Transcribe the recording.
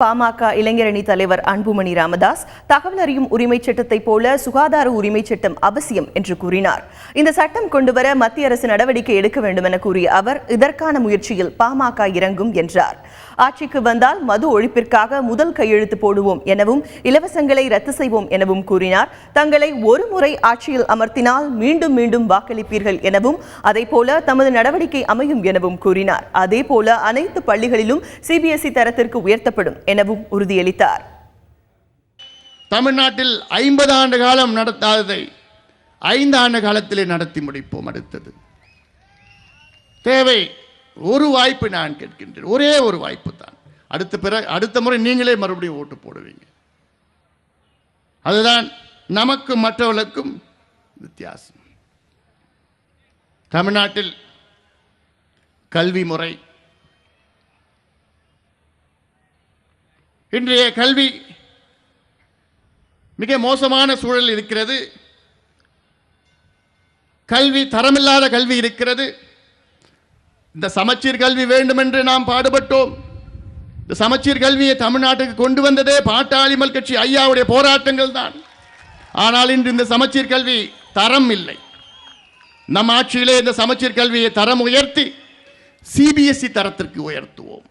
பாமக இளைஞரணி தலைவர் அன்புமணி ராமதாஸ் தகவல் அறியும் உரிமைச் சட்டத்தைப் போல சுகாதார உரிமைச் சட்டம் அவசியம் என்று கூறினார். இந்த சட்டம் கொண்டுவர மத்திய அரசு நடவடிக்கை எடுக்க வேண்டும் என கூறிய அவர், இதற்கான முயற்சியில் பாமக இறங்கும் என்றார். ஆட்சிக்கு வந்தால் மது ஒழிப்பிற்காக முதல் கையெழுத்து போடுவோம் எனவும் இலவசங்களை ரத்து செய்வோம் எனவும் கூறினார். தங்களை ஒரு முறை ஆட்சியில் அமர்த்தினால் மீண்டும் மீண்டும் வாக்களிப்பீர்கள் எனவும் அதேபோல தமது நடவடிக்கை அமையும் எனவும் கூறினார். அதேபோல அனைத்து பள்ளிகளிலும் சிபிஎஸ்இ தரத்திற்கு உயர்த்தப்படும் எனவும் உறுதியளித்தார். தமிழ்நாட்டில் 50 ஆண்டு காலம் நடத்தாததை 5 ஆண்டு காலத்திலே நடத்தி முடிப்போம். அடுத்தது தேவை ஒரு வாய்ப்பு. நான் கேட்கின்றேன், ஒரே ஒரு வாய்ப்பு தான். அடுத்த முறை நீங்களே மறுபடியும் ஓட்டு போடுவீங்க. அதுதான் நமக்கும் மற்றவர்களுக்கும் வித்தியாசம். தமிழ்நாட்டில் கல்வி முறை, இன்றைய கல்வி மிக மோசமான சூழல் இருக்கிறது. கல்வி தரமில்லாத கல்வி இருக்கிறது. இந்த சமச்சீர் கல்வி வேண்டும் என்று நாம் பாடுபட்டோம். இந்த சமச்சீர் கல்வியை தமிழ்நாட்டுக்கு கொண்டு வந்ததே பாட்டாளி மக்கள் கட்சி ஐயாவுடைய போராட்டங்கள் தான். ஆனால் இன்று இந்த சமச்சீர் கல்வி தரம் இல்லை. நம் ஆட்சியிலே இந்த சமச்சீர் கல்வியை தரம் உயர்த்தி சிபிஎஸ்இ தரத்திற்கு உயர்த்துவோம்.